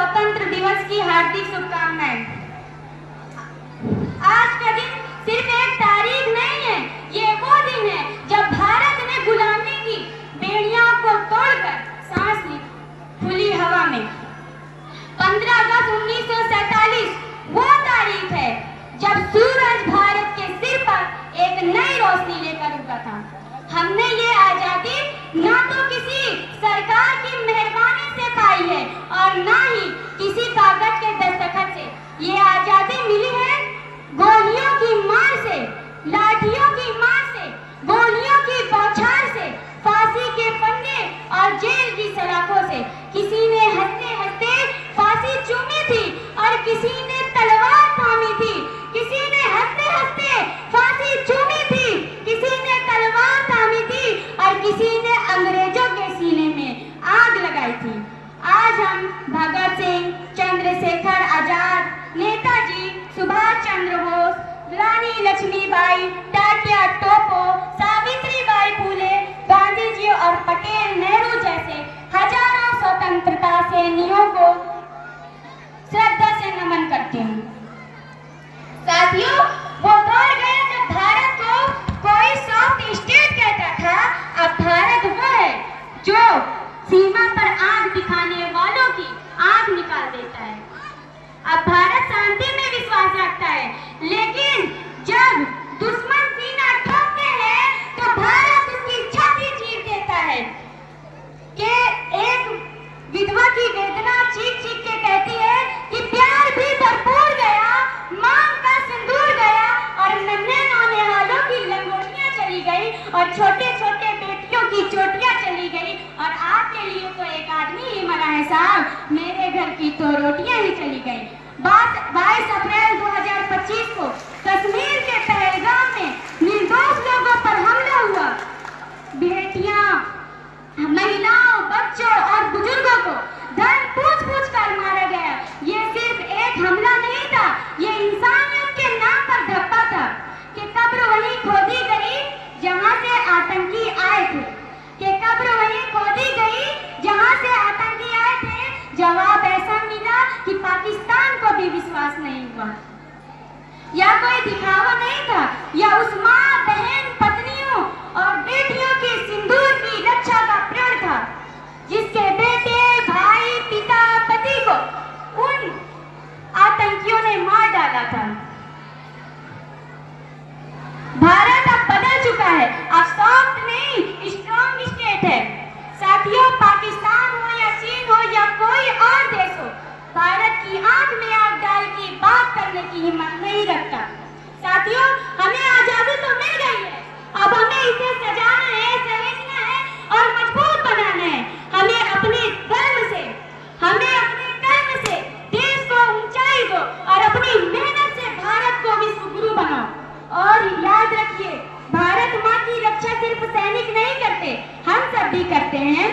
स्वतंत्र दिवस की हार्दिक शुभकामनाएं। आज का दिन सिर्फ एक तारीख नहीं है, ये वो दिन है जब भारत ने गुलामी की बेड़ियों को तोड़कर सांस ली खुली हवा में। 15 अगस्त 1947 वो तारीख है जब सूरज भारत के सिर पर एक नई रोशनी लेकर उगा था। हमने ये आजादी ना तो किसी सरकार की मेहरबानी से पाई है और ना ही किसी कागज के दस्तखत से। ये आजादी मिली है गोलियों की मार से, लाठियों की मार से, गोलियों की बौछार से, फांसी के फंदे और जेल की सलाखों से। किसी ने हंसते हंसते फांसी चूमी थी और किसी ने तलवार थामी थी। किसी ने हंसते हंसते फांसी चूमी थी, किसी ने तलवार थामी थी और किसी ने अंग्रेजों के सीने में आग लगाई थी। आज हम भगत सिंह, चंद्रशेखर आजाद, नेताजी सुभाष चंद्र बोस, रानी लक्ष्मीबाई, टाटिया टोपो, सावित्रीबाई फुले, गांधी जी और पटेल नेहरू जैसे हजारों स्वतंत्रता सेनानियों को श्रद्धा से नमन करती हूँ। साथियों, वो दौर गया जब भारत को कोई सॉफ्ट स्टेट कहता था। अब भारत वो है जो सीमा पर आग दिखाने वालों की आग निकाल देता है। अब भारत शांति में विश्वास रखता है, लेकिन जब दुश्मन सीना ठोकते हैं तो भारत उसकी छाती चीर देता है। कि एक विधवा की वेदना चीख चीख के कहती है कि प्यार भी भरपूर गया, मांग का सिंदूर गया और नन्हे नौनिहालों की लंगोटियां चली गई और छोटे छोटे बेटियों की चोटियां चली गई। और आपके लिए तो एक आदमी ही मरा है साहब, मेरे घर की तो रोटियां ही चली गई। 22 अप्रैल 2025 को कश्मीर के पहलगाम में निर्दोष लोगों पर हमला हुआ। बेटियां, महिलाओं, बच्चों और बुजुर्गों को धन पूछ पूछ कर मारा गया। ये सिर्फ एक हमला नहीं था, ये इंसानियत के नाम पर धब्बा था। कि कब्र वहीं खोदी गई जहां से आतंकी आए थे, कि कब्र वहीं खोदी गई जहां से आतंकी आए थे। जवाब ऐसा मिला कि पाकिस्तान को भी विश्वास नहीं हुआ। या कोई दिखावा नहीं था, या उस माँ, बहन, पत्नियों और बेटियों के सिंदूर की रक्षा का प्रण था जिसके बेटे, भाई, पिता, पति को उन आतंकियों ने मार डाला था। भारत अब बदल चुका है, अब सॉफ्ट नहीं स्ट्रॉन्ग स्टेट है। साथियों, पाकिस्तान हो या चीन हो या कोई और देश हो, भारत की आंख में आंख डाल के बात करने की हिम्मत नहीं रखता। साथियों, हमें आजादी तो मिल गई है, अब हमें इसे सजाना है, सहेजना है और मजबूत बनाना है। हमें अपने धर्म से, हमें अपने कर्म से देश को ऊंचाई दो और अपनी मेहनत से भारत को विश्व गुरु बनाओ। और याद रखिए, भारत माँ की रक्षा सिर्फ सैनिक नहीं करते, हम सब भी करते हैं।